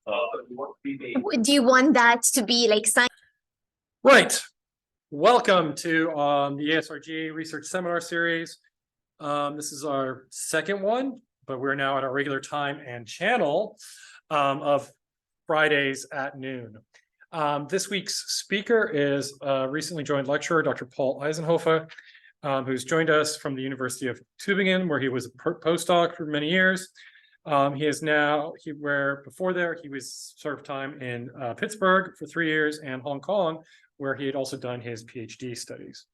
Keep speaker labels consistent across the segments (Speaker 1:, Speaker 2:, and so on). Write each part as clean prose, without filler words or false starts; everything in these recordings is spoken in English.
Speaker 1: Do you want that to be like sign?
Speaker 2: Right. Welcome to the ESRG Research Seminar Series. This is our second one, but we're now at our regular time and channel of Fridays at noon. This week's speaker is a recently joined lecturer, Dr. Paul Eizenhöfer, who's joined us from the University of Tübingen, where he was a postdoc for many years. He is now, where before there, he was served time in Pittsburgh for 3 years and Hong Kong, where he had also done his PhD studies.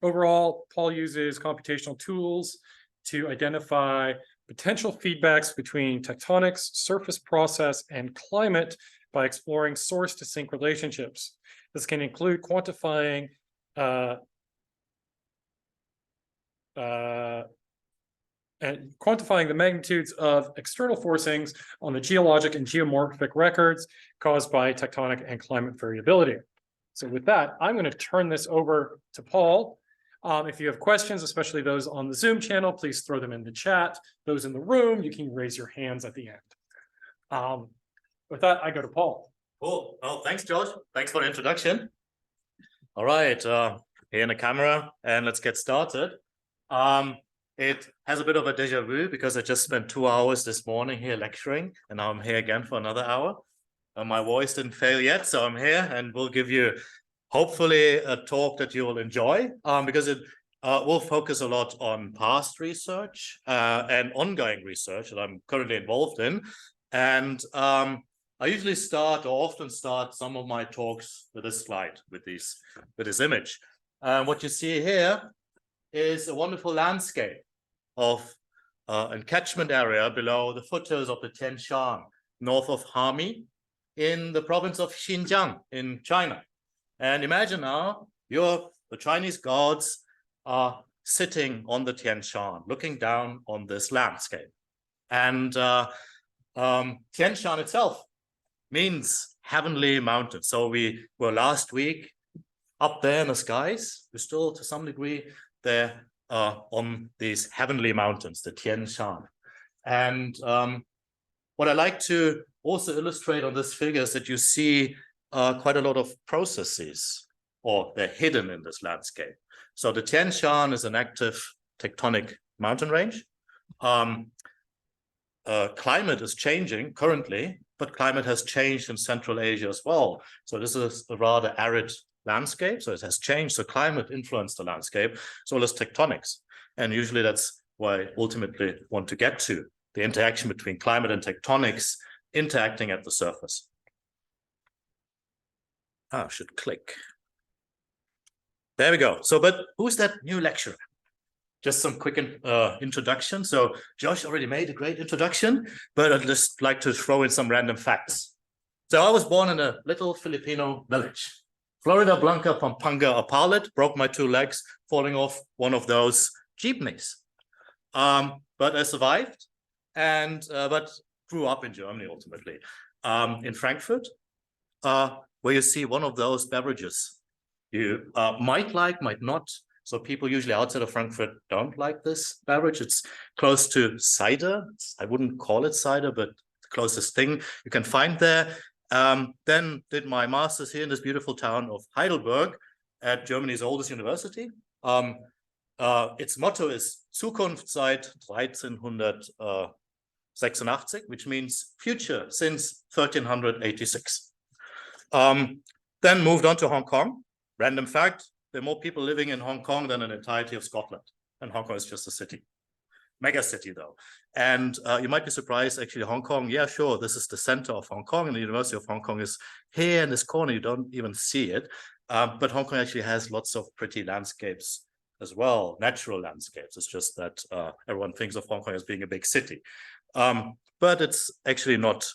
Speaker 2: Overall, Paul uses computational tools to identify potential feedbacks between tectonics, surface process, and climate by exploring source to sink relationships. This can include quantifying the magnitudes of external forcings on the geologic and geomorphic records caused by tectonic and climate variability. So with that, I'm going to turn this over to Paul. If you have questions, especially those on the Zoom channel, please throw them in the chat. Those in the room, you can raise your hands at the end. With that, I go to Paul.
Speaker 3: Cool. Well, thanks, Josh. Thanks for the introduction. All right, here in the camera, and let's get started. It has a bit of a deja vu because I just spent 2 hours this morning here lecturing, and now I'm here again for another hour. My voice didn't fail yet, so I'm here, and we'll give you hopefully a talk that you will enjoy, because it will focus a lot on past research and ongoing research that I'm currently involved in. And I usually often start some of my talks with this slide, with this image. What you see here is a wonderful landscape of a catchment area below the foothills of the Tian Shan, north of Hami, in the province of Xinjiang in China. And imagine now the Chinese gods are sitting on the Tian Shan, looking down on this landscape. And Tian Shan itself means heavenly mountain. So we were last week up there in the skies. We're still to some degree there on these heavenly mountains, the Tian Shan. And what I like to also illustrate on this figure is that you see quite a lot of processes, or they're hidden in this landscape. So the Tian Shan is an active tectonic mountain range. Climate is changing currently, but climate has changed in Central Asia as well. So this is a rather arid landscape, so it has changed. So climate influenced the landscape, as well as tectonics. And usually that's why I ultimately want to get to, the interaction between climate and tectonics interacting at the surface. I should click. There we go. So, but who's that new lecturer? Just some quick introduction. So Josh already made a great introduction, but I'd just like to throw in some random facts. So I was born in a little Filipino village. Florida Blanca Pampanga Apalit, broke my 2 legs falling off one of those jeepneys. But I survived, and but grew up in Germany ultimately, in Frankfurt, where you see one of those beverages you might like, might not. So people usually outside of Frankfurt don't like this beverage. It's close to cider. I wouldn't call it cider, but the closest thing you can find there. Then did my master's here in this beautiful town of Heidelberg at Germany's oldest university. Its motto is Zukunft seit 1386, which means future since 1386. Then moved on to Hong Kong. Random fact, there are more people living in Hong Kong than in the entirety of Scotland. And Hong Kong is just a city. Mega city though. And you might be surprised, actually, Hong Kong, yeah, sure, this is the center of Hong Kong, and the University of Hong Kong is here in this corner. You don't even see it. But Hong Kong actually has lots of pretty landscapes as well, natural landscapes. It's just that everyone thinks of Hong Kong as being a big city. But it's actually not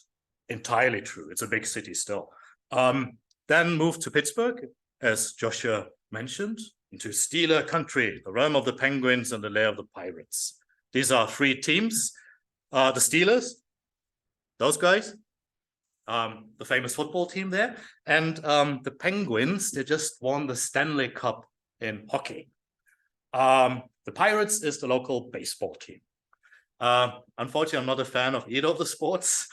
Speaker 3: entirely true. It's a big city still. Then moved to Pittsburgh, as Joshua mentioned, into Steeler country, the realm of the Penguins and the lair of the Pirates. These are 3 teams. The Steelers, those guys, the famous football team there, and the Penguins, they just won the Stanley Cup in hockey. The Pirates is the local baseball team. Unfortunately, I'm not a fan of either of the sports,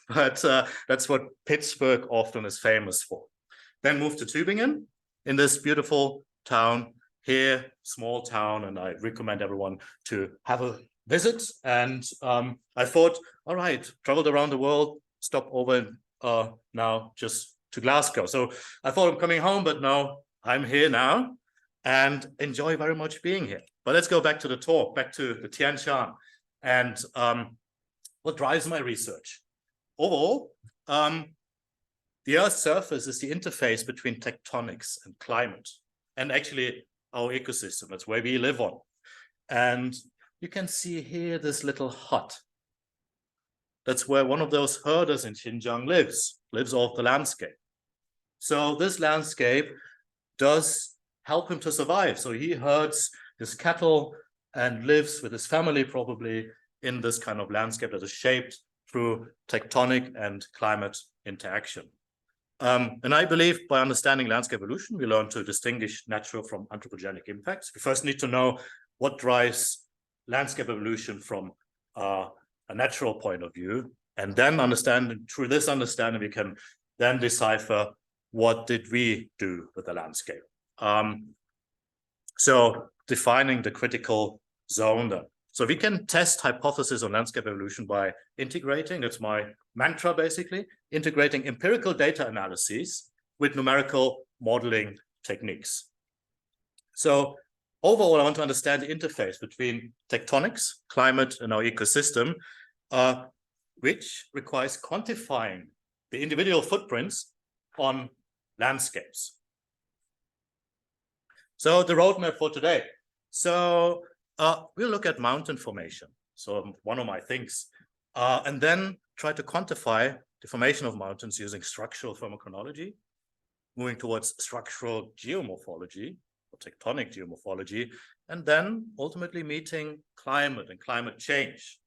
Speaker 3: but that's what Pittsburgh often is famous for. Then moved to Tübingen in this beautiful town here, small town, and I recommend everyone to have a visit. And I thought, all right, traveled around the world, stop over now just to Glasgow. So I thought I'm coming home, but no, I'm here now and enjoy very much being here. But let's go back to the talk, back to the Tian Shan, and what drives my research. Overall, the Earth's surface is the interface between tectonics and climate, and actually our ecosystem. That's where we live on. And you can see here this little hut. That's where one of those herders in Xinjiang lives off the landscape. So this landscape does help him to survive. So he herds his cattle and lives with his family probably in this kind of landscape that is shaped through tectonic and climate interaction. And I believe by understanding landscape evolution, we learn to distinguish natural from anthropogenic impacts. We first need to know what drives landscape evolution from a natural point of view, and then through this understanding, we can then decipher what did we do with the landscape. So defining the critical zone then. So we can test hypotheses on landscape evolution by integrating, that's my mantra basically, integrating empirical data analyses with numerical modeling techniques. So overall, I want to understand the interface between tectonics, climate, and our ecosystem, which requires quantifying the individual footprints on landscapes. So the roadmap for today. So we'll look at mountain formation. So one of my things, and then try to quantify the formation of mountains using structural thermochronology, moving towards structural geomorphology or tectonic geomorphology, and then ultimately meeting climate and climate change.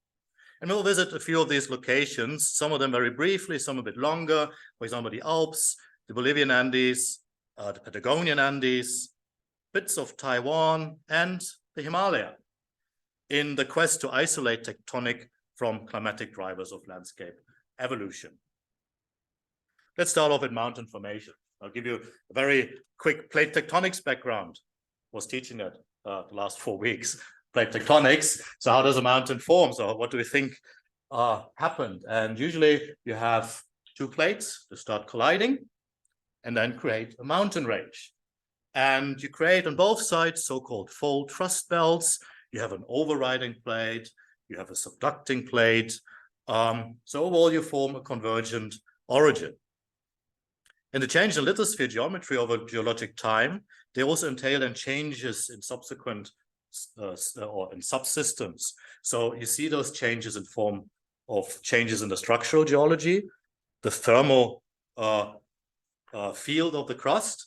Speaker 3: And we'll visit a few of these locations, some of them very briefly, some a bit longer, for example, the Alps, the Bolivian Andes, the Patagonian Andes, bits of Taiwan, and the Himalaya, in the quest to isolate tectonic from climatic drivers of landscape evolution. Let's start off with mountain formation. I'll give you a very quick plate tectonics background. I was teaching it the last 4 weeks, plate tectonics. So how does a mountain form? So what do we think happened? And usually you have two plates to start colliding and then create a mountain range. And you create on both sides so-called fold thrust belts. You have an overriding plate, you have a subducting plate. So overall you form a convergent origin. And the change in lithosphere geometry over geologic time, they also entail then changes in subsequent or in subsystems. So you see those changes in form of changes in the structural geology, the thermal field of the crust,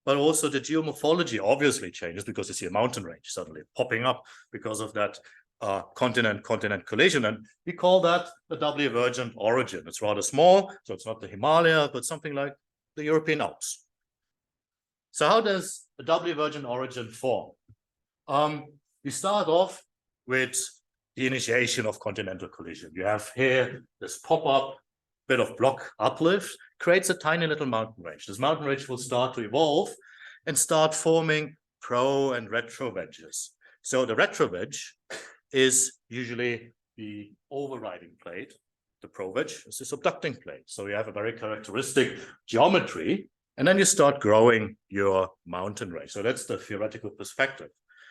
Speaker 3: but also the geomorphology obviously changes because you see a mountain range suddenly popping up because of that continent-continent collision. And we call that the doubly-vergent origin. It's rather small, so it's not the Himalaya, but something like the European Alps. So how does a doubly-vergent origin form? You start off with the initiation of continental collision. You have here this pop-up bit of block uplift, creates a tiny little mountain range. This mountain range will start to evolve and start forming pro and retro wedges. So the retro wedge is usually the overriding plate. The pro wedge is the subducting plate. So you have a very characteristic geometry, and then you start growing your mountain range. So that's the theoretical perspective.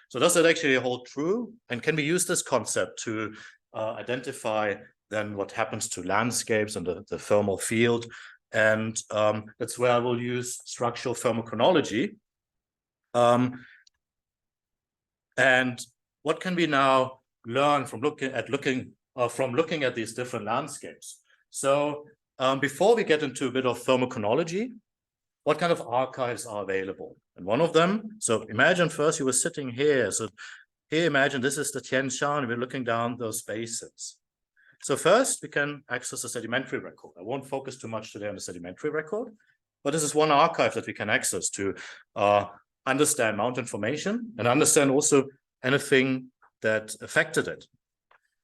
Speaker 3: So does that actually hold true? And can we use this concept to identify then what happens to landscapes and the thermal field? And that's where I will use structural thermochronology. And what can we now learn from looking at these different landscapes? So before we get into a bit of thermochronology, what kind of archives are available? And one of them, so imagine first you were sitting here. So here, imagine this is the Tian Shan, we're looking down those basins. So first we can access a sedimentary record. I won't focus too much today on the sedimentary record, but this is one archive that we can access to understand mountain formation and understand also anything that affected it.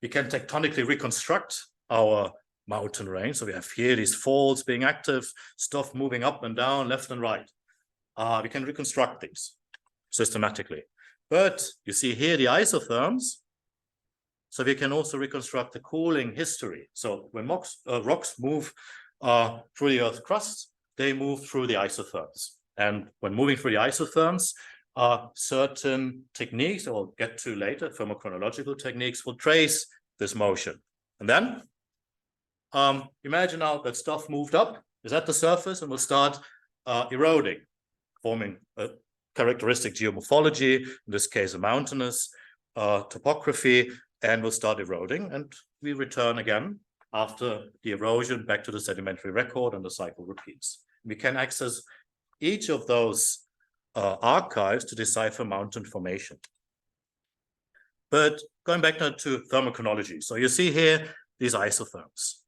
Speaker 3: We can tectonically reconstruct our mountain range. So we have here these faults being active, stuff moving up and down, left and right. We can reconstruct these systematically. But you see here the isotherms. So we can also reconstruct the cooling history. So when rocks move through the Earth's crust, they move through the isotherms. And when moving through the isotherms, certain techniques, or we'll get to later, thermochronological techniques, will trace this motion. And then imagine now that stuff moved up, is at the surface, and will start eroding, forming a characteristic geomorphology, in this case a mountainous topography, and will start eroding. And we return again after the erosion back to the sedimentary record, and the cycle repeats. We can access each of those archives to decipher mountain formation. But going back now to thermochronology. So you see here these isotherms,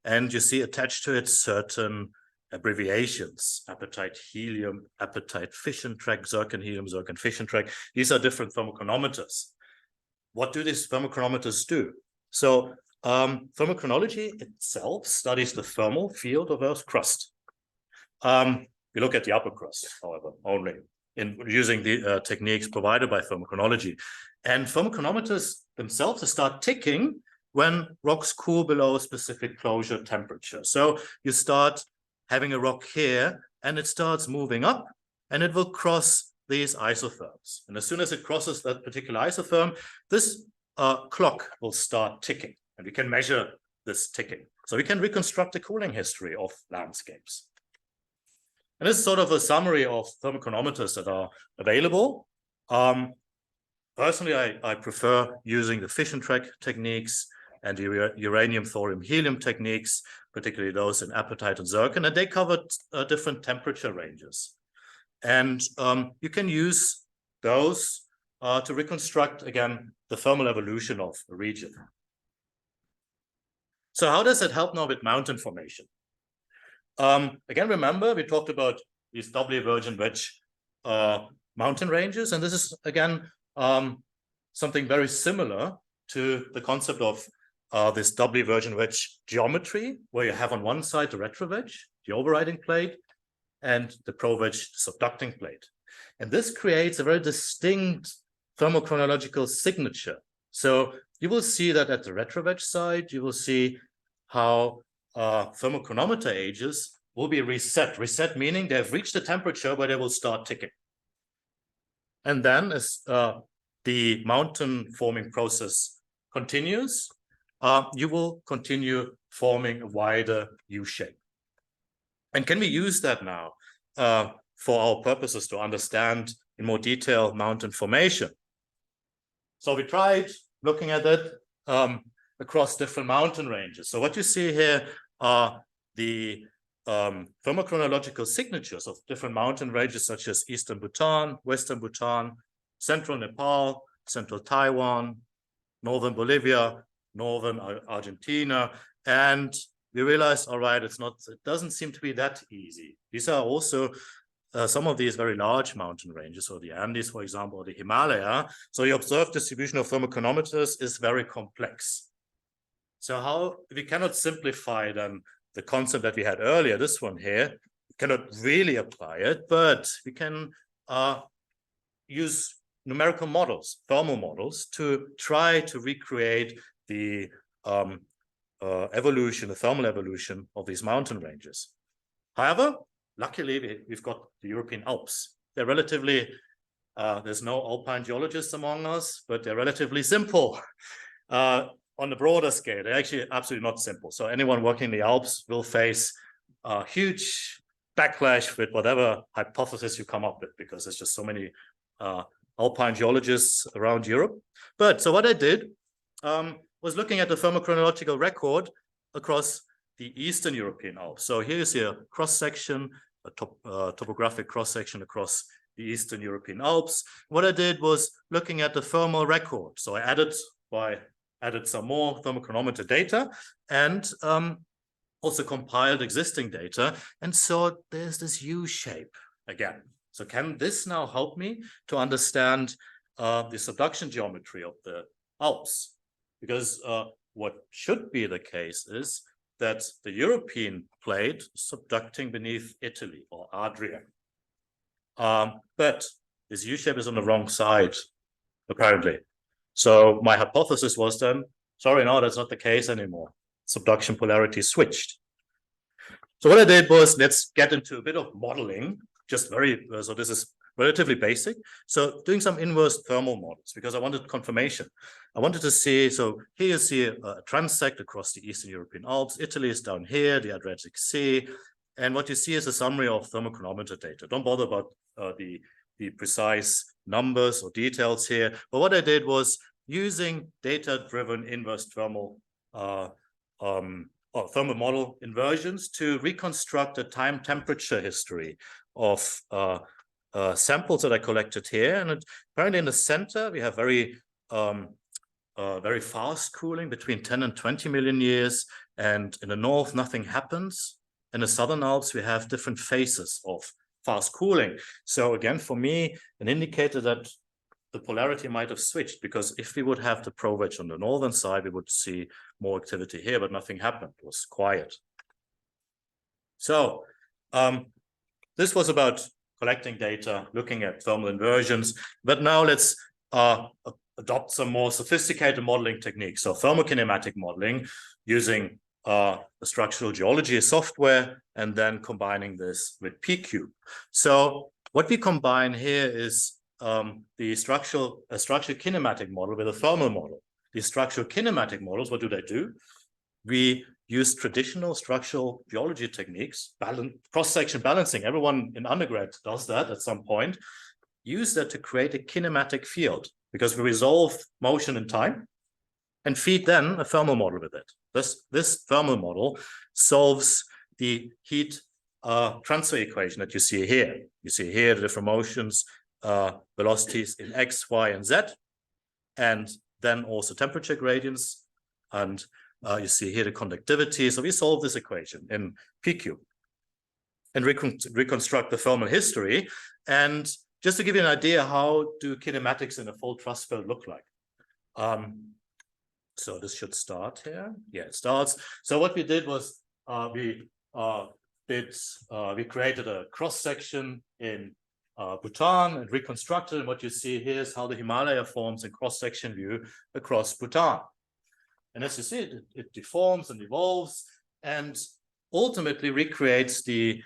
Speaker 3: and you see attached to it certain abbreviations: apatite helium, apatite fission track, zircon helium, zircon fission track. These are different thermochronometers. What do these thermochronometers do? So thermochronology itself studies the thermal field of Earth's crust. We look at the upper crust, however, only in using the techniques provided by thermochronology. And thermochronometers themselves start ticking when rocks cool below a specific closure temperature. So you start having a rock here, and it starts moving up, and it will cross these isotherms. And as soon as it crosses that particular isotherm, this clock will start ticking, and we can measure this ticking. So we can reconstruct the cooling history of landscapes. And this is sort of a summary of thermochronometers that are available. Personally, I prefer using the fission track techniques and the uranium, thorium, helium techniques, particularly those in apatite and zircon, and they cover different temperature ranges. And you can use those to reconstruct, again, the thermal evolution of a region. So how does it help now with mountain formation? Again, remember, we talked about these doubly-vergent wedge mountain ranges, and this is, again, something very similar to the concept of this doubly-vergent wedge geometry, where you have on one side the retrovedge, the overriding plate, and the pro-wedge subducting plate. And this creates a very distinct thermochronological signature. So you will see that at the retrovedge side, you will see how thermochronometer ages will be reset. Reset meaning they've reached the temperature where they will start ticking. And then as the mountain forming process continues, you will continue forming a wider U shape. And can we use that now for our purposes to understand in more detail mountain formation? So we tried looking at it across different mountain ranges. So what you see here are the thermochronological signatures of different mountain ranges, such as Eastern Bhutan, Western Bhutan, Central Nepal, Central Taiwan, Northern Bolivia, Northern Argentina. And we realized, all right, it doesn't seem to be that easy. These are also some of these very large mountain ranges, so the Andes, for example, or the Himalaya. So the observed distribution of thermochronometers is very complex. So how we cannot simplify then the concept that we had earlier, this one here, we cannot really apply it, but we can use numerical models, thermal models, to try to recreate the evolution, the thermal evolution of these mountain ranges. However, luckily, we've got the European Alps. They're relatively, there's no alpine geologists among us, but they're relatively simple. On the broader scale, they're actually absolutely not simple. So anyone working in the Alps will face a huge backlash with whatever hypothesis you come up with, because there's just so many alpine geologists around Europe. But so what I did was looking at the thermochronological record across the Eastern European Alps. So here you see a cross-section, a topographic cross-section across the Eastern European Alps. What I did was looking at the thermal record. So I added some more thermochronometer data and also compiled existing data, and saw there's this U shape again. So can this now help me to understand the subduction geometry of the Alps? Because what should be the case is that the European plate is subducting beneath Italy or Adria. But this U-shape is on the wrong side, apparently. So my hypothesis was then, sorry, no, that's not the case anymore. Subduction polarity switched. So what I did was, let's get into a bit of modeling, just so this is relatively basic. So doing some inverse thermal models, because I wanted confirmation. I wanted to see, so here you see a transect across the Eastern European Alps. Italy is down here, the Adriatic Sea. And what you see is a summary of thermochronometer data. Don't bother about the precise numbers or details here. But what I did was using data-driven inverse thermal or thermal model inversions to reconstruct a time temperature history of samples that I collected here. And apparently in the center, we have very fast cooling between 10 and 20 million years. And in the north, nothing happens. In the Southern Alps, we have different phases of fast cooling. So again, for me, an indicator that the polarity might have switched, because if we would have the pro-wedge on the northern side, we would see more activity here, but nothing happened. It was quiet. So this was about collecting data, looking at thermal inversions. But now let's adopt some more sophisticated modeling techniques. So thermo-kinematic modeling using the structural geology software, and then combining this with PECUBE. So what we combine here is the structural kinematic model with a thermal model. The structural kinematic models, what do? We use traditional structural geology techniques, cross-section balancing. Everyone in undergrad does that at some point. Use that to create a kinematic field, because we resolve motion in time and feed then a thermal model with it. This thermal model solves the heat transfer equation that you see here. You see here the different motions, velocities in X, Y, and Z, and then also temperature gradients. And you see here the conductivity. So we solve this equation in PECUBE and reconstruct the thermal history. And just to give you an idea, how do kinematics in a full trust field look like? So this should start here. Yeah, it starts. So what we did was we created a cross section in Bhutan and reconstructed. And what you see here is how the Himalaya forms in cross section view across Bhutan. And as you see, it deforms and evolves and ultimately recreates the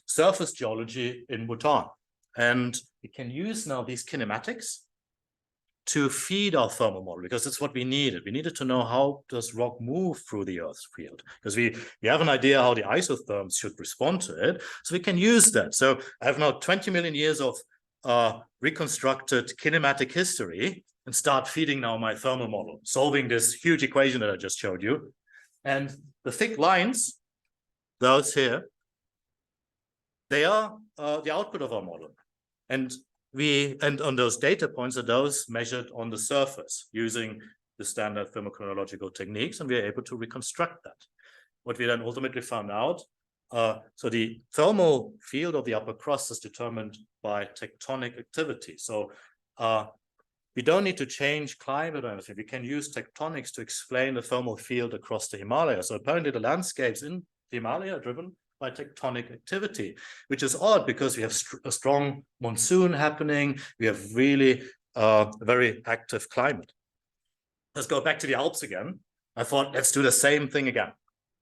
Speaker 3: surface geology in Bhutan. And we can use now these kinematics to feed our thermal model, because that's what we needed. We needed to know, how does rock move through the Earth's field? Because we have an idea how the isotherms should respond to it. So we can use that. So I have now 20 million years of reconstructed kinematic history, and start feeding now my thermal model, solving this huge equation that I just showed you. And the thick lines, those here, they are the output of our model. And on those data points are those measured on the surface using the standard thermochronological techniques, and we are able to reconstruct that. What we then ultimately found out, so the thermal field of the upper crust is determined by tectonic activity. So we don't need to change climate or anything. We can use tectonics to explain the thermal field across the Himalaya. So apparently the landscapes in the Himalaya are driven by tectonic activity, which is odd because we have a strong monsoon happening. We have really a very active climate. Let's go back to the Alps again. I thought, let's do the same thing again,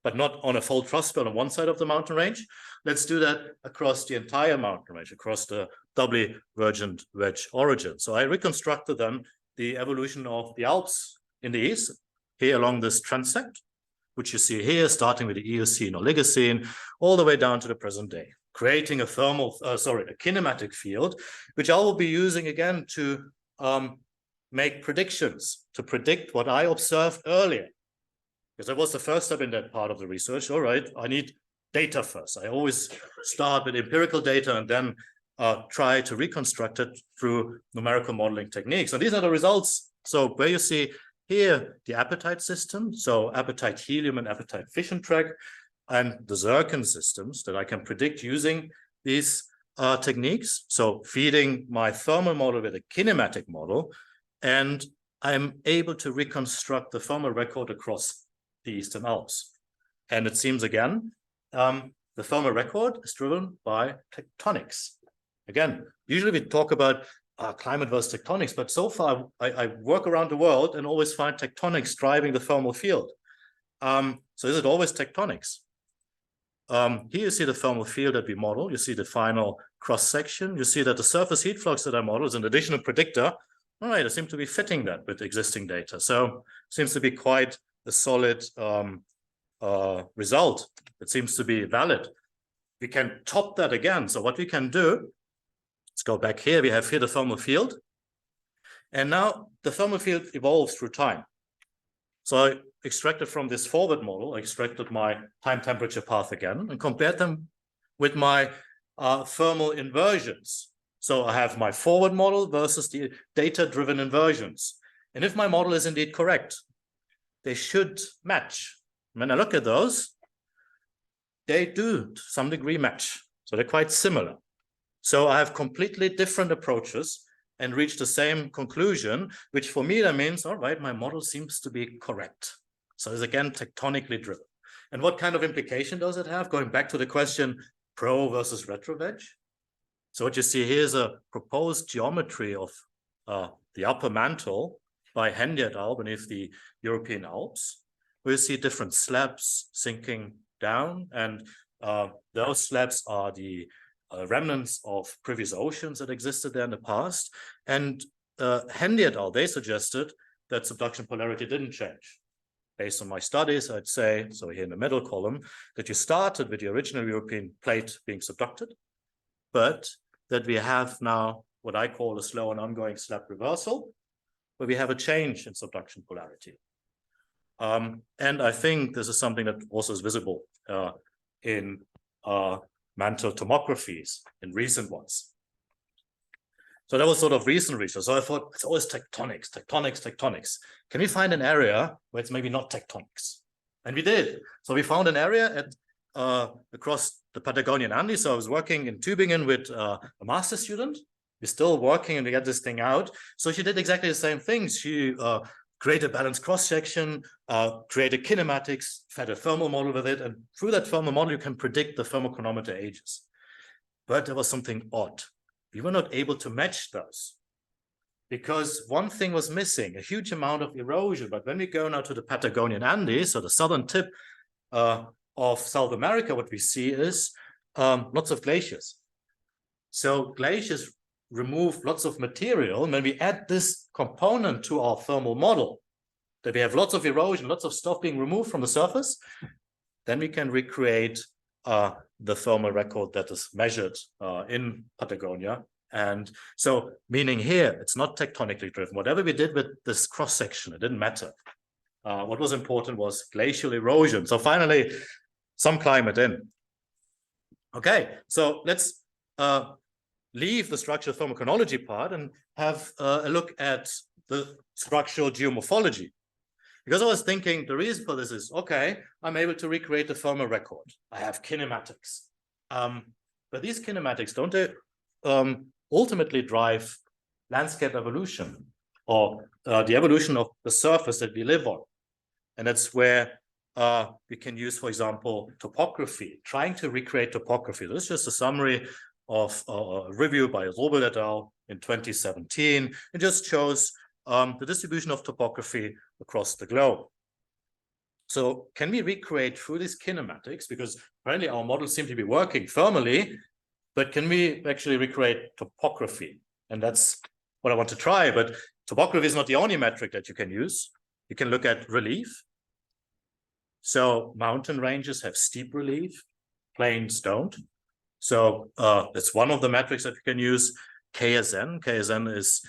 Speaker 3: but not on a full trust belt on one side of the mountain range. Let's do that across the entire mountain range, across the doubly-vergent wedge origin. So I reconstructed then the evolution of the Alps in the east, here along this transect, which you see here, starting with the Eocene or Oligocene, all the way down to the present day, creating a kinematic field, which I will be using again to make predictions, to predict what I observed earlier. Because that was the first step in that part of the research. All right, I need data first. I always start with empirical data and then try to reconstruct it through numerical modeling techniques. And these are the results. So where you see here, the appetite system, so appetite helium and appetite fission track, and the zircon systems that I can predict using these techniques. So feeding my thermal model with a kinematic model, and I'm able to reconstruct the thermal record across the Eastern Alps. And it seems again, the thermal record is driven by tectonics. Again, usually we talk about climate versus tectonics, but so far I work around the world and always find tectonics driving the thermal field. So is it always tectonics? Here you see the thermal field that we model. You see the final cross-section. You see that the surface heat flux that I model is an additional predictor. All right, I seem to be fitting that with existing data. So seems to be quite a solid result. It seems to be valid. We can top that again. So what we can do, let's go back here. We have here the thermal field. And now the thermal field evolves through time. So I extracted from this forward model, I extracted my time temperature path again and compared them with my thermal inversions. So I have my forward model versus the data-driven inversions. And if my model is indeed correct, they should match. When I look at those, they do to some degree match. So they're quite similar. So I have completely different approaches and reach the same conclusion, which for me, that means, all right, my model seems to be correct. So it's again, tectonically driven. And what kind of implication does it have? Going back to the question, pro versus retro wedge. So what you see here is a proposed geometry of the upper mantle by HeFTy et al. Beneath the European Alps. We see different slabs sinking down, and those slabs are the remnants of previous oceans that existed there in the past. And HeFTy et al., they suggested that subduction polarity didn't change. Based on my studies, I'd say, so here in the middle column, that you started with the original European plate being subducted, but that we have now what I call a slow and ongoing slab reversal, where we have a change in subduction polarity. And I think this is something that also is visible in mantle tomographies, in recent ones. So that was sort of recent research. So I thought it's always tectonics, tectonics, tectonics. Can we find an area where it's maybe not tectonics? And we did. So we found an area at across the Patagonian Andes. So I was working in Tübingen with a master student. We're still working and we get this thing out. So she did exactly the same things. She created balanced cross-section, created kinematics, fed a thermal model with it. And through that thermal model, you can predict the thermochronometer ages. But there was something odd. We were not able to match those because one thing was missing, a huge amount of erosion. But when we go now to the Patagonian Andes, so the southern tip of South America, what we see is lots of glaciers. So glaciers remove lots of material. And when we add this component to our thermal model, that we have lots of erosion, lots of stuff being removed from the surface, then we can recreate the thermal record that is measured in Patagonia. And so meaning here, it's not tectonically driven. Whatever we did with this cross-section, it didn't matter. What was important was glacial erosion. So finally, some climate in. Okay, so let's leave the structural thermochronology part and have a look at the structural geomorphology. Because I was thinking the reason for this is, okay, I'm able to recreate the thermal record. I have kinematics. But these kinematics, don't they ultimately drive landscape evolution or the evolution of the surface that we live on? And that's where we can use, for example, topography, trying to recreate topography. This is just a summary of a review by Europ et al. In 2017. It just shows the distribution of topography across the globe. So can we recreate through these kinematics? Because apparently our models seem to be working thermally, but can we actually recreate topography? And that's what I want to try. But topography is not the only metric that you can use. You can look at relief. So mountain ranges have steep relief, plains don't. So it's one of the metrics that you can use. KSN. KSN is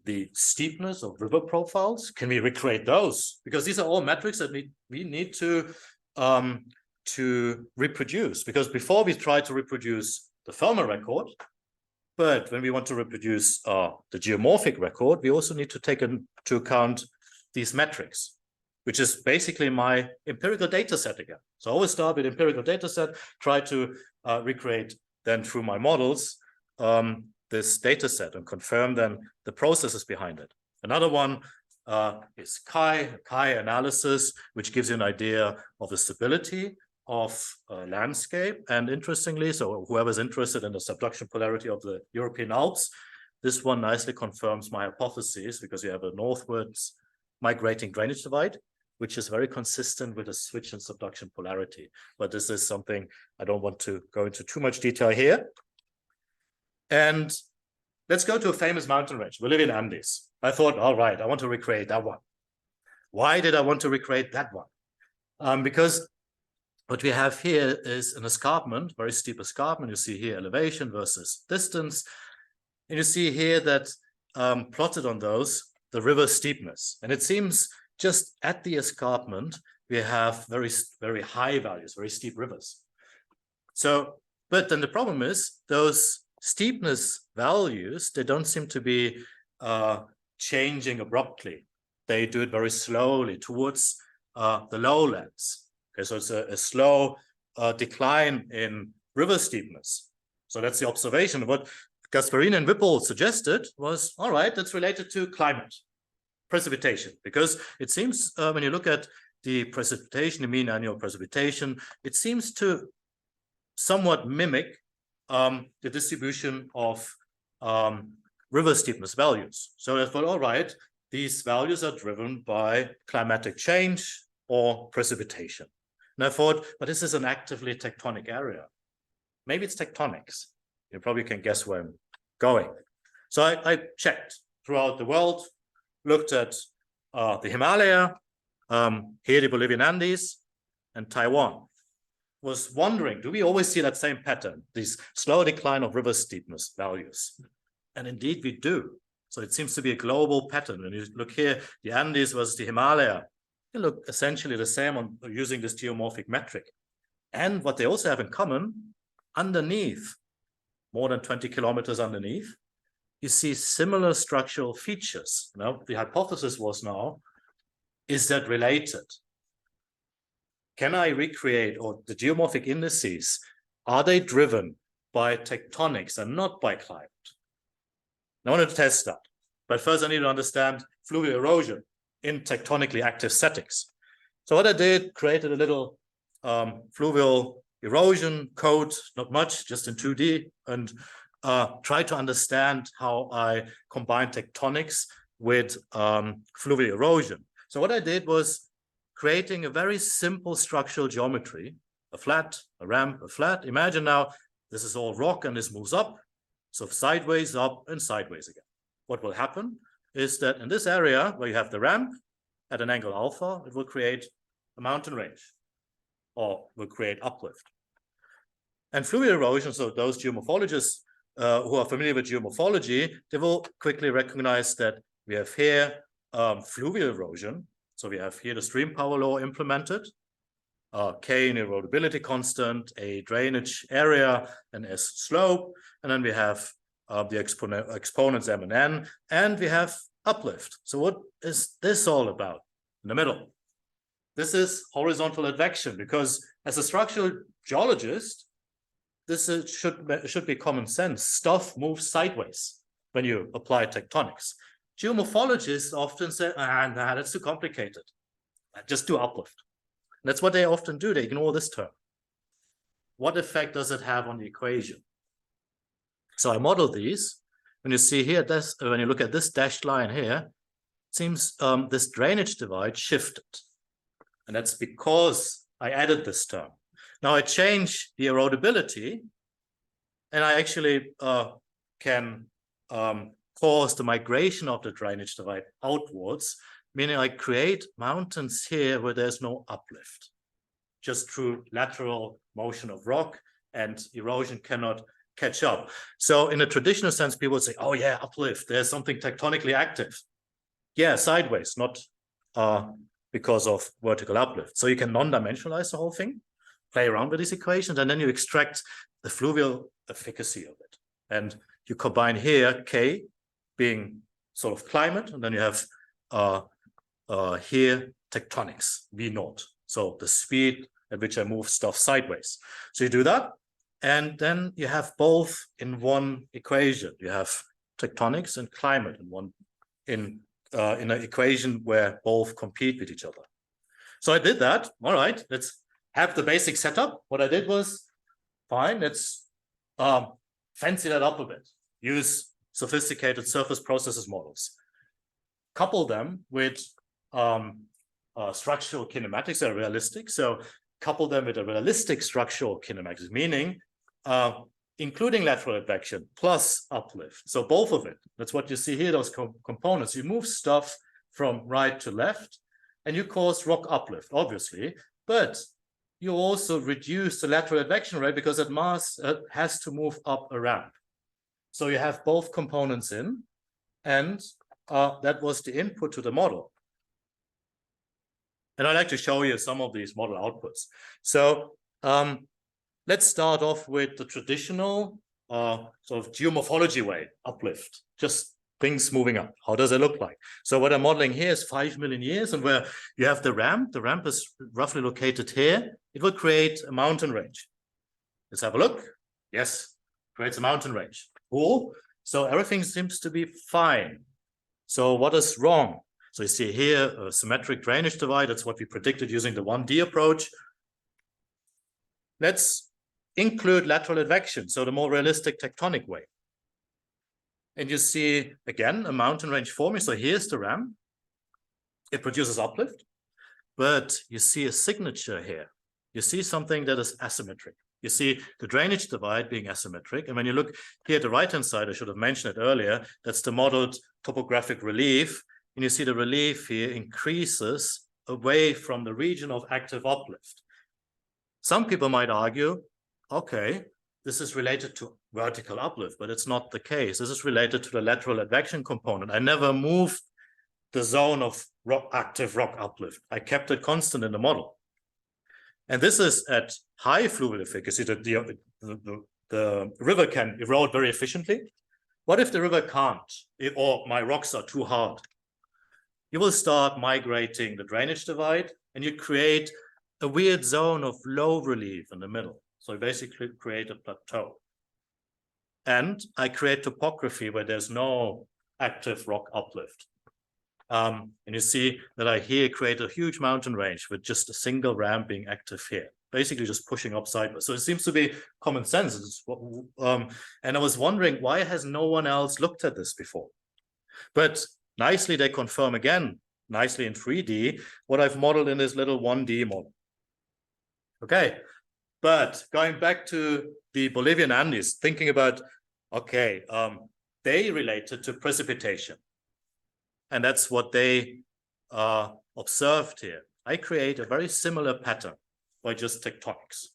Speaker 3: the steepness of river profiles. Can we recreate those? Because these are all metrics that we need to reproduce. Because before we try to reproduce the thermal record, but when we want to reproduce the geomorphic record, we also need to take into account these metrics, which is basically my empirical data set again. So I always start with empirical data set, try to recreate then through my models this data set and confirm then the processes behind it. Another one is chi analysis, which gives you an idea of the stability of landscape. And interestingly, so whoever's interested in the subduction polarity of the European Alps, this one nicely confirms my hypothesis, because you have a northwards migrating drainage divide, which is very consistent with a switch in subduction polarity. But this is something I don't want to go into too much detail here. And let's go to a famous mountain range, Bolivian Andes. I thought, all right, I want to recreate that one. Why did I want to recreate that one? Because what we have here is an escarpment, very steep escarpment. You see here elevation versus distance. And you see here that plotted on those, the river steepness. And it seems just at the escarpment, we have very, very high values, very steep rivers. So, but then the problem is those steepness values, they don't seem to be changing abruptly. They do it very slowly towards the lowlands. Okay, so it's a slow decline in river steepness. So that's the observation. What Gasparini and Whipple suggested was, all right, that's related to climate, precipitation, because it seems when you look at the precipitation, the mean annual precipitation, it seems to somewhat mimic the distribution of river steepness values. So I thought, all right, these values are driven by climatic change or precipitation. And I thought, but this is an actively tectonic area. Maybe it's tectonics. You probably can guess where I'm going. So I checked throughout the world, looked at the Himalaya, here the Bolivian Andes, and Taiwan. Was wondering, do we always see that same pattern, these slow decline of river steepness values? And indeed we do. So it seems to be a global pattern. When you look here, the Andes versus the Himalaya, they look essentially the same on using this geomorphic metric. And what they also have in common, underneath, more than 20 kilometers underneath, you see similar structural features. Now, the hypothesis was now, is that related? Can I recreate, or the geomorphic indices, are they driven by tectonics and not by climate? I want to test that. But first I need to understand fluvial erosion in tectonically active settings. So what I did, created a little fluvial erosion code, not much, just in 2D, and try to understand how I combine tectonics with fluvial erosion. So what I did was creating a very simple structural geometry, a flat, a ramp, a flat. Imagine now this is all rock and this moves up, so sideways, up, and sideways again. What will happen is that in this area where you have the ramp at an angle alpha, it will create a mountain range, or will create uplift. And fluvial erosion, so those geomorphologists who are familiar with geomorphology, they will quickly recognize that we have here fluvial erosion. So we have here the stream power law implemented, K in erodibility constant, a drainage area, and S slope, and then we have the exponents M and N, and we have uplift. So what is this all about in the middle? This is horizontal advection, because as a structural geologist, this should be common sense. Stuff moves sideways when you apply tectonics. Geomorphologists often say, nah, that's too complicated. Just do uplift. That's what they often do. They ignore this term. What effect does it have on the equation? So I modeled these. When you see here, when you look at this dashed line here, it seems this drainage divide shifted. And that's because I added this term. Now I change the erodibility, and I actually can cause the migration of the drainage divide outwards, meaning I create mountains here where there's no uplift, just through lateral motion of rock, and erosion cannot catch up. So in a traditional sense, people would say, oh yeah, uplift, there's something tectonically active. Yeah, sideways, not because of vertical uplift. So you can non-dimensionalize the whole thing, play around with these equations, and then you extract the fluvial efficacy of it. And you combine here K being sort of climate, and then you have here tectonics, V naught. So the speed at which I move stuff sideways. So you do that, and then you have both in one equation. You have tectonics and climate in in an equation where both compete with each other. So I did that. All right, let's have the basic setup. What I did was, fine, let's fancy that up a bit. Use sophisticated surface processes models. Couple them with structural kinematics that are realistic. So couple them with a realistic structural kinematics, meaning including lateral advection plus uplift. So both of it. That's what you see here, those components. You move stuff from right to left, and you cause rock uplift, obviously, but you also reduce the lateral advection rate because that mass has to move up a ramp. So you have both components in, and that was the input to the model. And I'd like to show you some of these model outputs. So let's start off with the traditional sort of geomorphology way, uplift, just things moving up. How does it look like? So what I'm modeling here is 5 million years, and where you have the ramp is roughly located here. It will create a mountain range. Let's have a look. Yes, creates a mountain range. Cool. So everything seems to be fine. So what is wrong? So you see here a symmetric drainage divide. That's what we predicted using the 1D approach. Let's include lateral advection, so the more realistic tectonic way. And you see, again, a mountain range forming. So here's the ramp. It produces uplift, but you see a signature here. You see something that is asymmetric. You see the drainage divide being asymmetric. And when you look here at the right-hand side, I should have mentioned it earlier, that's the modeled topographic relief. And you see the relief here increases away from the region of active uplift. Some people might argue, okay, this is related to vertical uplift, but it's not the case. This is related to the lateral advection component. I never moved the zone of active rock uplift. I kept it constant in the model. And this is at high fluvial efficacy. The river can erode very efficiently. What if the river can't, or my rocks are too hard? You will start migrating the drainage divide, and you create a weird zone of low relief in the middle. So you basically create a plateau. And I create topography where there's no active rock uplift. And you see that I here create a huge mountain range with just a single ramp being active here, basically just pushing up sideways. So it seems to be common sense. And I was wondering, why has no one else looked at this before? But nicely, they confirm again, nicely in 3D, what I've modeled in this little 1D model. Okay, but going back to the Bolivian Andes, thinking about, okay, they related to precipitation. And that's what they observed here. I create a very similar pattern by just tectonics.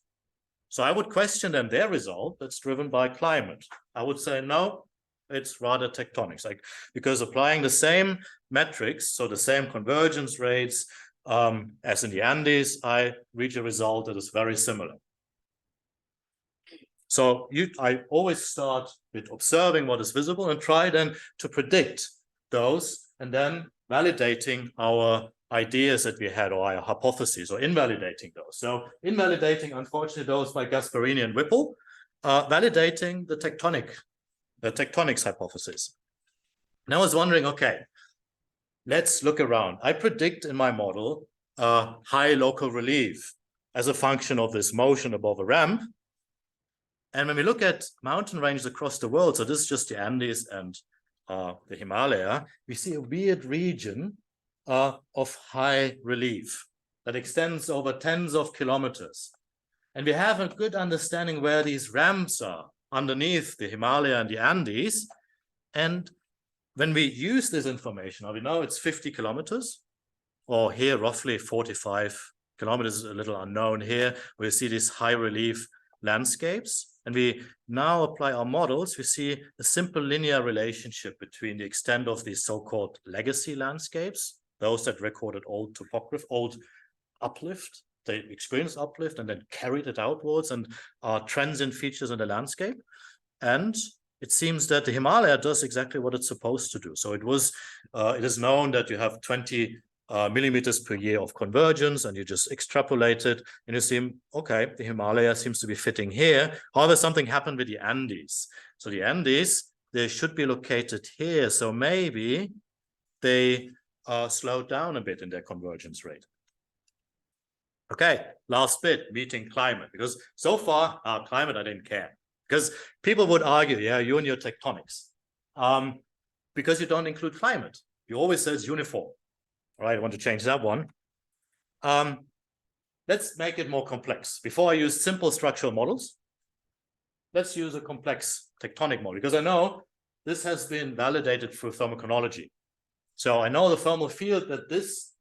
Speaker 3: So I would question them their result that's driven by climate. I would say, no, it's rather tectonics, because applying the same metrics, so the same convergence rates as in the Andes, I reach a result that is very similar. So I always start with observing what is visible and try then to predict those, and then validating our ideas that we had, or our hypotheses, or invalidating those. So invalidating, unfortunately, those by Gasparini and Whipple, validating the tectonics hypothesis. Now I was wondering, okay, let's look around. I predict in my model high local relief as a function of this motion above a ramp. And when we look at mountain ranges across the world, so this is just the Andes and the Himalaya, we see a weird region of high relief that extends over tens of kilometers. And we have a good understanding where these ramps are underneath the Himalaya and the Andes. And when we use this information, we know it's 50 kilometers, or here roughly 45 kilometers, a little unknown here, where you see these high relief landscapes. And we now apply our models, we see a simple linear relationship between the extent of these so-called legacy landscapes, those that recorded old topography, old uplift, they experienced uplift and then carried it outwards, and are transient features in the landscape. And it seems that the Himalaya does exactly what it's supposed to do. So it is known that you have 20 millimeters per year of convergence, and you just extrapolate it, and you see, okay, the Himalaya seems to be fitting here. However, something happened with the Andes. So the Andes, they should be located here. So maybe they slowed down a bit in their convergence rate. Okay, last bit, meeting climate, because so far, climate, I didn't care. Because people would argue, yeah, you and your tectonics, because you don't include climate. You always say it's uniform. All right, I want to change that one. Let's make it more complex. Before I use simple structural models, let's use a complex tectonic model, because I know this has been validated through thermochronology. So I know the thermal field that this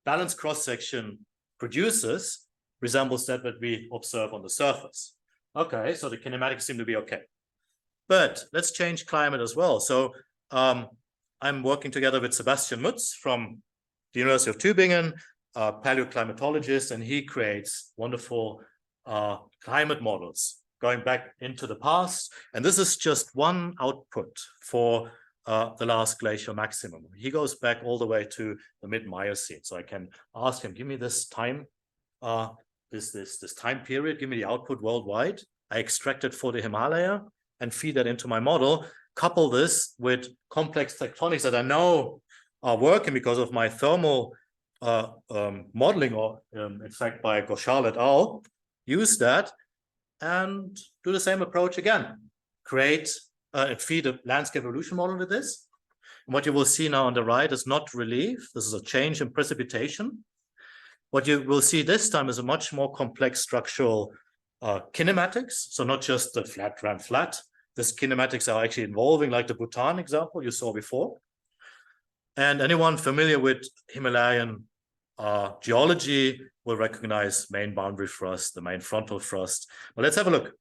Speaker 3: balanced cross-section produces resembles that we observe on the surface. Okay, so the kinematics seem to be okay. But let's change climate as well. So I'm working together with Sebastian Mutz from the University of Tübingen, a paleoclimatologist, and he creates wonderful climate models going back into the past. And this is just one output for the last glacial maximum. He goes back all the way to the mid-Miocene. So I can ask him, give me this time, this time period, give me the output worldwide. I extract it for the Himalaya and feed that into my model, couple this with complex tectonics that I know are working because of my thermal modeling, or in fact by Ghoshal et al. Use that and do the same approach again. Create and feed a landscape evolution model with this. And what you will see now on the right is not relief. This is a change in precipitation. What you will see this time is a much more complex structural kinematics. So not just the flat ran flat. This kinematics are actually involving, like the Bhutan example you saw before. And anyone familiar with Himalayan geology will recognize main boundary thrust, the main frontal thrust. But let's have a look.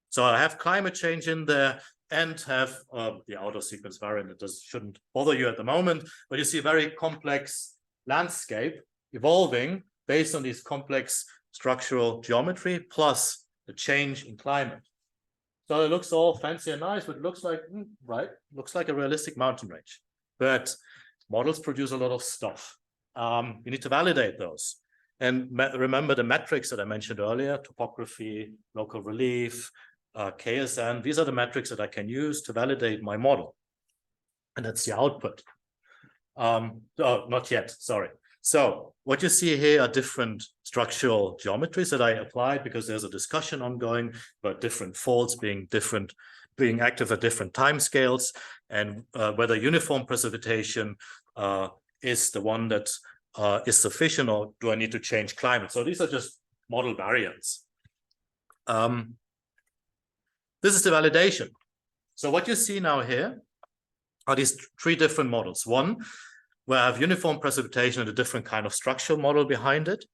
Speaker 3: So I have climate change in there and have the outer sequence variant. It shouldn't bother you at the moment, but you see a very complex landscape evolving based on these complex structural geometry plus the change in climate. So it looks all fancy and nice, but it looks like, right, looks like a realistic mountain range. But models produce a lot of stuff. You need to validate those. And remember the metrics that I mentioned earlier, topography, local relief, KSN, these are the metrics that I can use to validate my model. And that's the output. Oh, not yet, sorry. So what you see here are different structural geometries that I applied because there's a discussion ongoing about different faults being active at different time scales, and whether uniform precipitation is the one that is sufficient, or do I need to change climate? So these are just model variants. This is the validation. So what you see now here are these three different models. One, where I have uniform precipitation and a different kind of structural model behind it,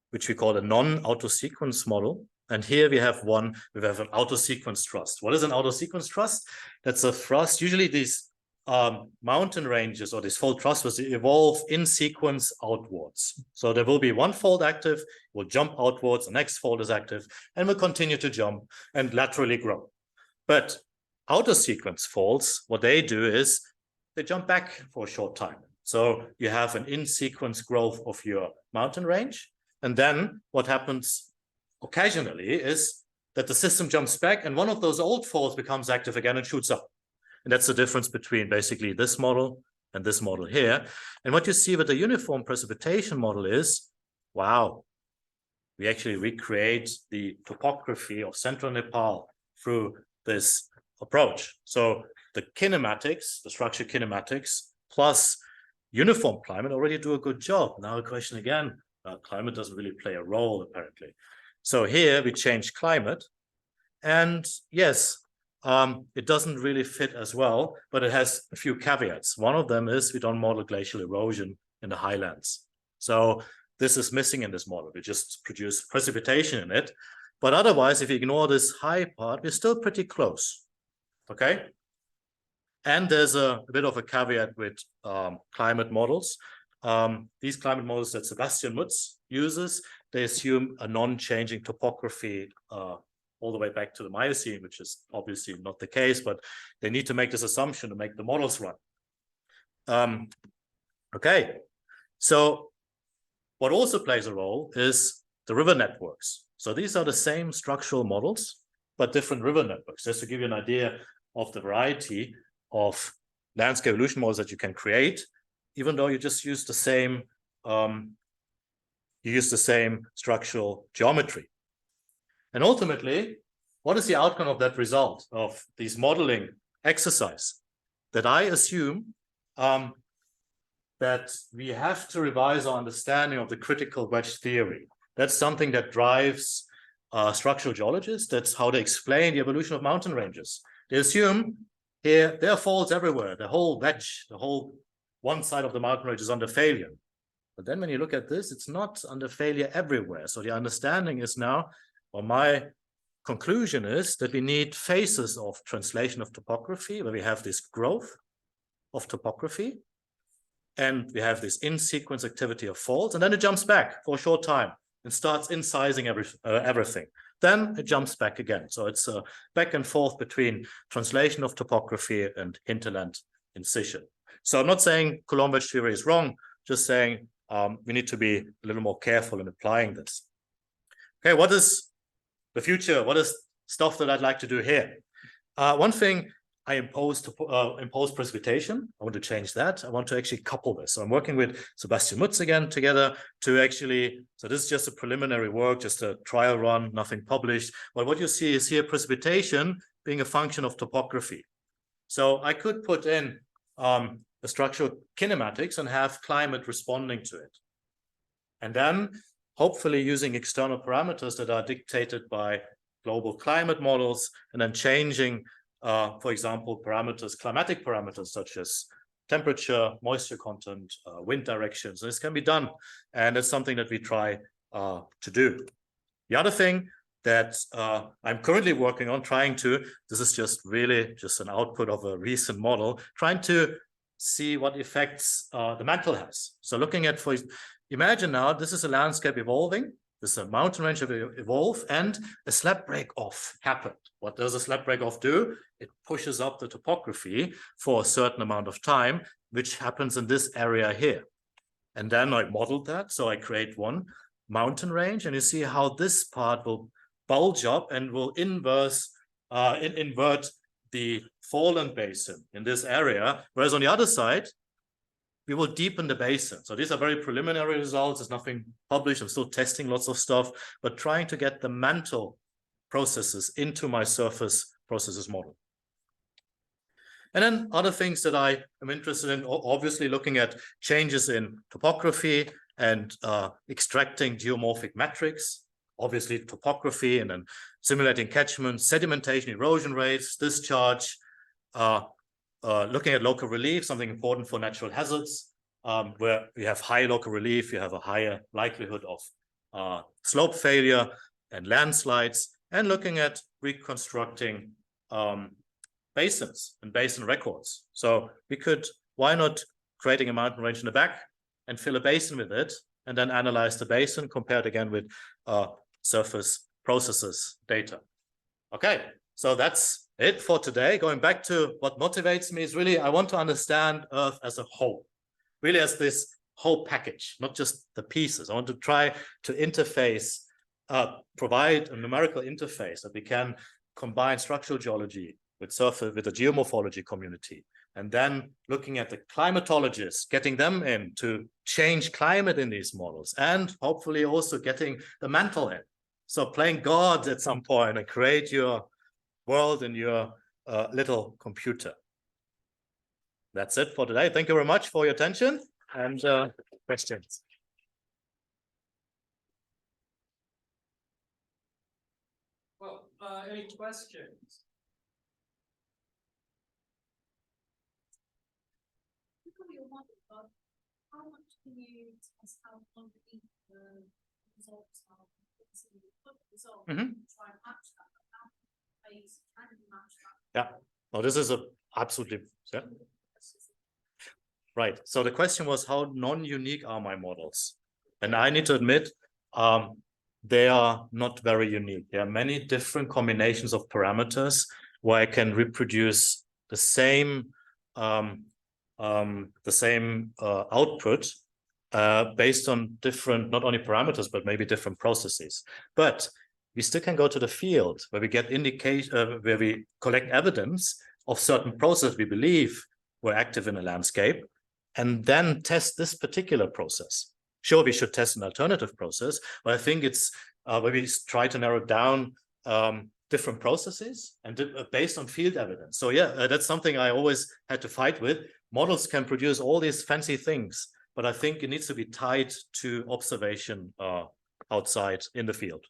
Speaker 3: which we call a non-auto-sequence model. And here we have one, we have an auto-sequence thrust. What is an auto-sequence thrust? That's a thrust. Usually these mountain ranges or these fold thrusts evolve in sequence outwards. So there will be one fold active, will jump outwards, the next fold is active, and will continue to jump and laterally grow. But outer sequence folds, what they do is they jump back for a short time. So you have an in-sequence growth of your mountain range. And then what happens occasionally is that the system jumps back and one of those old folds becomes active again and shoots up. And that's the difference between basically this model and this model here. And what you see with the uniform precipitation model is, wow, we actually recreate the topography of central Nepal through this approach. So the kinematics, the structure kinematics, plus uniform climate already do a good job. Now the question again, climate doesn't really play a role apparently. So here we change climate, and yes, it doesn't really fit as well, but it has a few caveats. One of them is we don't model glacial erosion in the highlands. So this is missing in this model. We just produce precipitation in it. But otherwise, if you ignore this high part, we're still pretty close. Okay? And there's a bit of a caveat with climate models. These climate models that Sebastian Mutz uses, they assume a non-changing topography all the way back to the Miocene, which is obviously not the case, but they need to make this assumption to make the models run. Okay, so what also plays a role is the river networks. So these are the same structural models, but different river networks. Just to give you an idea of the variety of landscape evolution models that you can create. even though you just use the same structural geometry. And ultimately, what is the outcome of that result of these modeling exercise? That I assume that we have to revise our understanding of the critical wedge theory. That's something that drives structural geologists. That's how they explain the evolution of mountain ranges. They assume here there are faults everywhere. The whole wedge, the whole one side of the mountain range is under failure. But then when you look at this, it's not under failure everywhere. So the understanding is now, or my conclusion is, that we need phases of translation of topography where we have this growth of topography and we have this in-sequence activity of faults, and then it jumps back for a short time and starts incising everything. Then it jumps back again. So it's a back and forth between translation of topography and hinterland incision. So I'm not saying Coulomb wedge theory is wrong, just saying we need to be a little more careful in applying this. Okay, what is the future? What is stuff that I'd like to do here? One thing, I impose precipitation. I want to change that. I want to actually couple this. So I'm working with Sebastian Mutz again together to actually, so this is just a preliminary work, just a trial run, nothing published. But what you see is here precipitation being a function of topography. So I could put in the structural kinematics and have climate responding to it. And then hopefully using external parameters that are dictated by global climate models and then changing for example, climatic parameters such as temperature, moisture content, wind directions. This can be done, and it's something that we try to do. The other thing that I'm currently working on this is just an output of a recent model, trying to see what effects the mantle has. So looking at, imagine now, this is a landscape evolving. This is a mountain range that evolve, and a slab break-off happened. What does a slab break-off do? It pushes up the topography for a certain amount of time, which happens in this area here. And then I modeled that. So I create one mountain range, and you see how this part will bulge up and will invert the fallen basin in this area. Whereas on the other side, we will deepen the basin. So these are very preliminary results. There's nothing published. I'm still testing lots of stuff, but trying to get the mantle processes into my surface processes model. And then other things that I am interested in, obviously looking at changes in topography and extracting geomorphic metrics, obviously topography, and then simulating catchment, sedimentation, erosion rates, discharge, looking at local relief, something important for natural hazards, where we have high local relief, you have a higher likelihood of slope failure and landslides, and looking at reconstructing basins and basin records. So we could, why not creating a mountain range in the back and fill a basin with it, and then analyze the basin compared again with surface processes data. Okay, so that's it for today. Going back to what motivates me is really, I want to understand Earth as a whole, really as this whole package, not just the pieces. I want to try to interface, provide a numerical interface that we can combine structural geology with the geomorphology community, and then looking at the climatologists, getting them in to change climate in these models, and hopefully also getting the mantle in. So playing God at some point and create your world in your little computer. That's it for today. Thank you very much for your attention and questions.
Speaker 2: Well, any questions?
Speaker 4: How much can you test how concrete the results are? Try and match that.
Speaker 3: Yeah, no, this is absolutely, yeah. Right. So the question was, how non-unique are my models? And I need to admit, they are not very unique. There are many different combinations of parameters where I can reproduce the same output based on different, not only parameters, but maybe different processes. But we still can go to the field where we get indication, where we collect evidence of certain processes we believe were active in a landscape, and then test this particular process. Sure, we should test an alternative process, but I think it's where we try to narrow down different processes and based on field evidence. So yeah, that's something I always had to fight with. Models can produce all these fancy things, but I think it needs to be tied to observation outside in the field.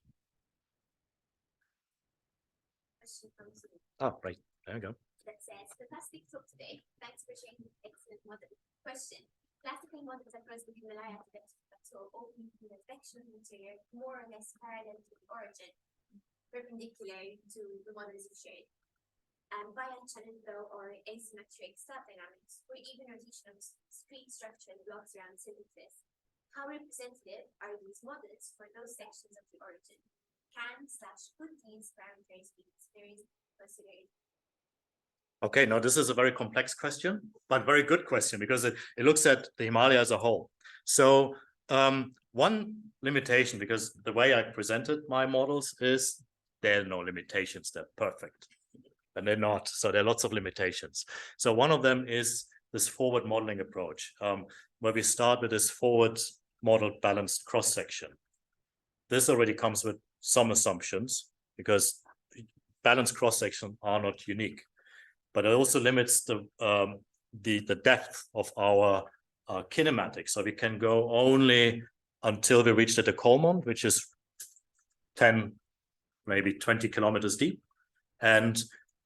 Speaker 3: Oh, right. There we go.
Speaker 1: That says, fantastic talk today. Thanks for sharing this excellent model. Question. Classical models across the Himalaya plateau open the advection material more or less parallel to the origin, perpendicular to the models you shared. Via channel flow or asymmetric star dynamics, or even rotation of street structure and blocks around synthesis. How representative are these models for those sections of the origin? Could these parameters be considered?
Speaker 3: Okay, now this is a very complex question, but very good question because it looks at the Himalaya as a whole. So one limitation, because the way I presented my models is there are no limitations, they're perfect. And they're not, so there are lots of limitations. So one of them is this forward modeling approach, where we start with this forward modeled balanced cross-section. This already comes with some assumptions because balanced cross-section are not unique. But it also limits the depth of our kinematics. So we can go only until we reach the Coulomb, which is 10, maybe 20 kilometers deep. And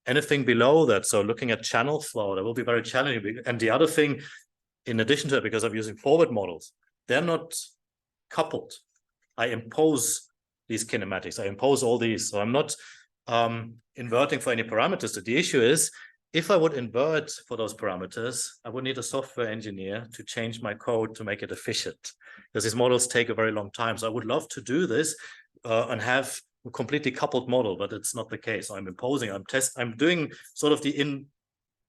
Speaker 3: anything below that, so looking at channel flow, that will be very challenging. And the other thing, in addition to it, because I'm using forward models, they're not coupled. I impose these kinematics. I impose all these. So I'm not inverting for any parameters. The issue is, if I would invert for those parameters, I would need a software engineer to change my code to make it efficient, because these models take a very long time. So I would love to do this and have a completely coupled model, but it's not the case. I'm imposing, I'm doing sort of the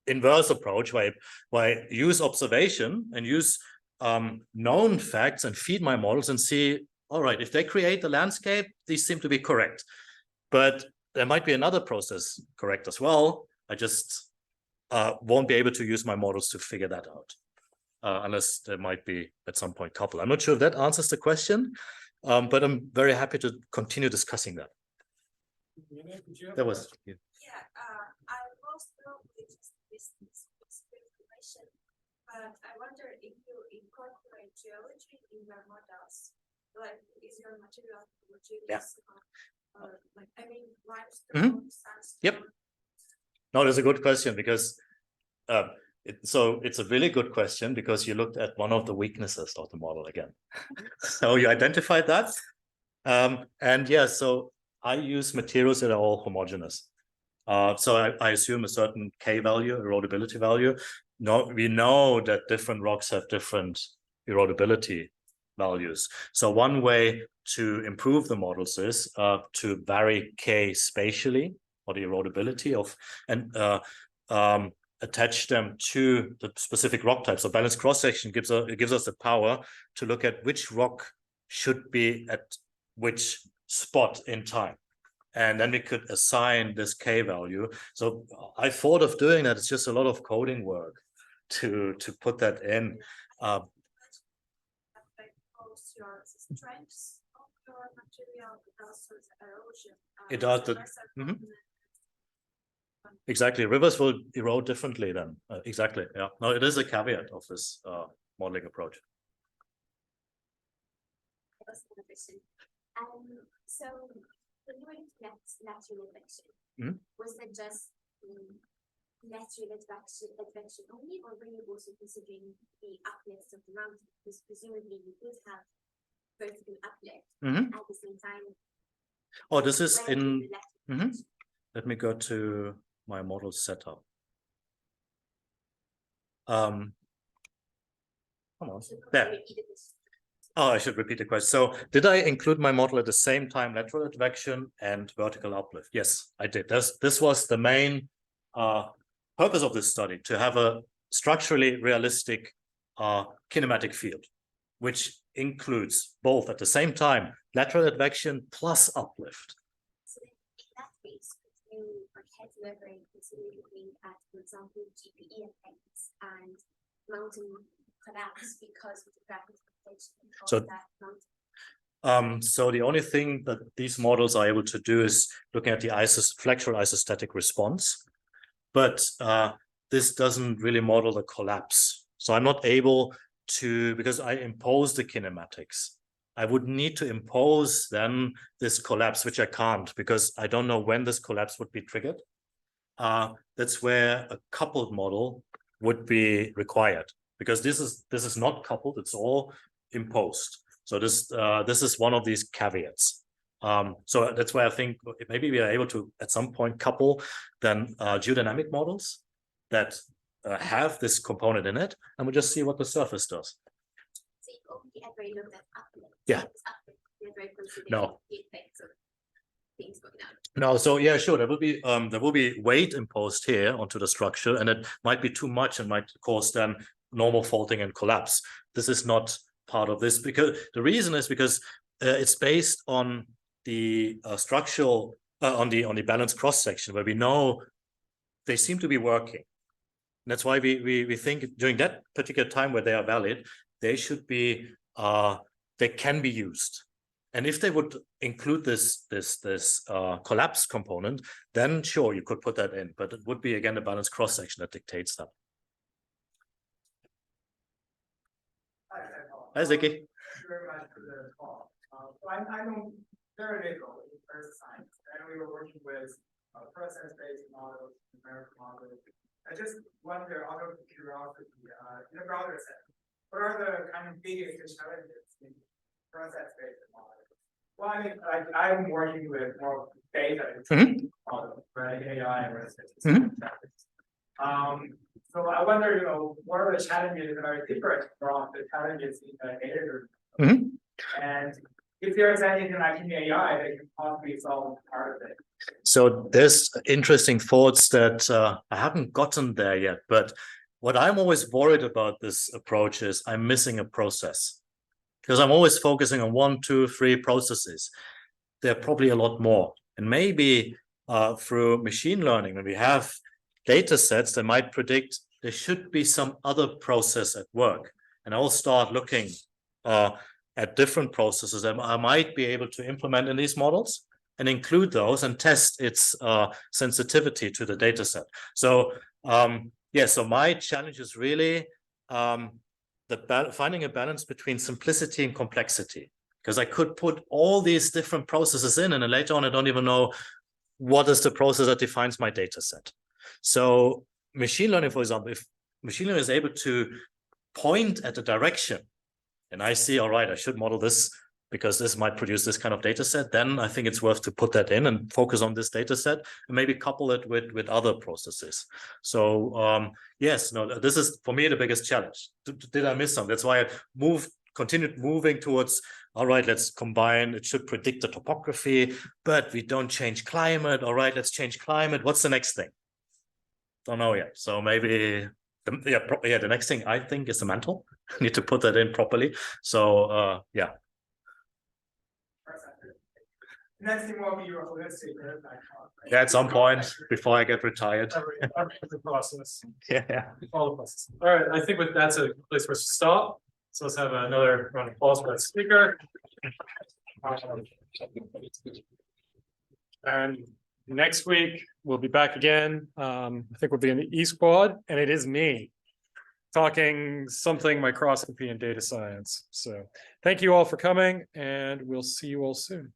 Speaker 3: inverse approach where I use observation and use known facts and feed my models and see, all right, if they create the landscape, these seem to be correct. But there might be another process correct as well. I just won't be able to use my models to figure that out, unless there might be at some point coupled. I'm not sure if that answers the question, but I'm very happy to continue discussing that. That was
Speaker 4: Yeah, I was with this information, but I wonder if you incorporate geology in your models, like is your material homogeneous? Like I mean, limestone, sandstone.
Speaker 3: Yep. No, that's a good question because it's a really good question because you looked at one of the weaknesses of the model again. So you identified that. And yeah, so I use materials that are all homogeneous. So I assume a certain K value, erodibility value. No, we know that different rocks have different erodibility values. So one way to improve the models is to vary K spatially, or the erodibility of, and attach them to the specific rock type. So balanced cross-section gives us the power to look at which rock should be at which spot in time. And then we could assign this K value. So I thought of doing that. It's just a lot of coding work to put that in.
Speaker 4: Your strengths of your material, but also the erosion.
Speaker 3: It does. Exactly. Rivers will erode differently then. Exactly. Yeah. No, it is a caveat of this modeling approach.
Speaker 1: So when you were looking at lateral advection, was that just lateral advection only, or were you also considering the uplifts of the mountain? Because presumably you could have vertical uplift at the same time.
Speaker 3: Oh, this is in. Let me go to my model setup. Come on. There. Oh, I should repeat the question. So did I include my model at the same time, lateral advection and vertical uplift? Yes, I did. This was the main purpose of this study, to have a structurally realistic kinematic field, which includes both at the same time, lateral advection plus uplift.
Speaker 1: So in that case, could you or HeFTy consider looking at, for example, GPE effects and mountain collapse because of the gravitation of
Speaker 3: So-
Speaker 1: that mountain?
Speaker 3: So the only thing that these models are able to do is looking at the flexural isostatic response, but this doesn't really model the collapse. So I'm not able to, because I impose the kinematics. I would need to impose then this collapse, which I can't because I don't know when this collapse would be triggered. That's where a coupled model would be required because this is not coupled; it's all imposed. So this is one of these caveats. So that's why I think maybe we are able to at some point couple then geodynamic models that have this component in it, and we'll just see what the surface does.
Speaker 1: So you only ever looked at uplift.
Speaker 3: Yeah.
Speaker 1: So it's uplift, you never considered
Speaker 3: No.
Speaker 1: the effects of things going down.
Speaker 3: No, so yeah, sure. There will be weight imposed here onto the structure, and it might be too much and might cause then normal faulting and collapse. This is not part of this because the reason is because it's based on the structural on the balanced cross section where we know they seem to be working. And that's why we think during that particular time where they are valid, they should be they can be used. And if they would include this collapse component, then sure, you could put that in, but it would be again a balanced cross section that dictates that. Hi, Ziki.
Speaker 5: Thank you very much for the call. So I know very little in earth science, and we were working with process-based models, numerical models. I just wonder, out of curiosity, in a broader sense, what are the kind of biggest challenges in process-based models? Well, I mean, I'm working with more data models, right? AI and so I wonder, what are the challenges that are different from the challenges in the data? And if there's anything like in AI that can possibly solve part of it.
Speaker 3: So there's interesting thoughts that I haven't gotten there yet, but what I'm always worried about this approach is I'm missing a process because I'm always focusing on 1, 2, 3 processes. There are probably a lot more, and maybe through machine learning, when we have data sets that might predict there should be some other process at work, and I'll start looking at different processes that I might be able to implement in these models and include those and test its sensitivity to the data set. So yeah, so my challenge is really finding a balance between simplicity and complexity, because I could put all these different processes in, and then later on I don't even know what is the process that defines my data set. So machine learning, for example, if machine learning is able to point at a direction, and I see, all right, I should model this because this might produce this kind of data set, then I think it's worth to put that in and focus on this data set and maybe couple it with other processes. So yes, no, this is for me the biggest challenge. Did I miss some? That's why I continued moving towards, all right, let's combine, it should predict the topography, but we don't change climate. All right, let's change climate. What's the next thing? Don't know yet. So maybe, the next thing I think is the mantle. I need to put that in properly. So yeah.
Speaker 5: Next thing will be your holistic.
Speaker 3: Yeah, at some point before I get retired.
Speaker 2: Every process.
Speaker 3: Yeah.
Speaker 2: All the processes. All right, I think that's a place for us to stop. So let's have another round of applause for that speaker. And next week, we'll be back again. I think we'll be in the East Quad, and it is me talking something microscopy and data science. So thank you all for coming, and we'll see you all soon.